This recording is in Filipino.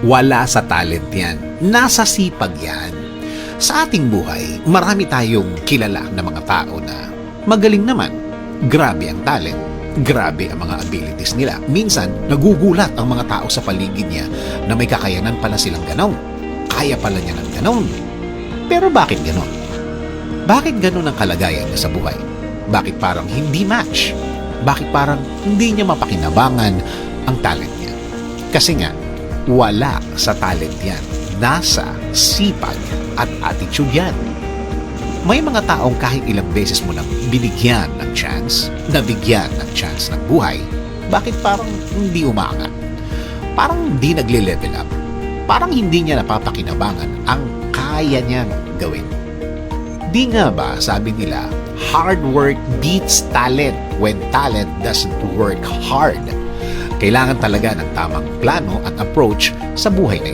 Wala sa talent yan. Nasa sipag yan. Sa ating buhay, marami tayong kilala na mga tao na magaling naman. Grabe ang talent. Grabe ang mga abilities nila. Minsan, nagugulat ang mga tao sa paligid niya na may kakayanan pala silang ganon. Kaya pala niya ng ganon. Pero bakit ganon? Bakit ganon ang kalagayan niya sa buhay? Bakit parang hindi match? Bakit parang hindi niya mapakinabangan ang talent niya? Kasi nga, wala sa talent yan. Nasa sipag at attitude yan. May mga taong kahit ilang beses mo nang binigyan ng chance, nabigyan ng chance ng buhay, bakit parang hindi umaangat? Parang hindi nagle-level up. Parang hindi niya napapakinabangan ang kaya niyang gawin. Di nga ba, sabi nila, hard work beats talent when talent doesn't work hard. Kailangan talaga ng tamang plano at approach sa buhay na ito.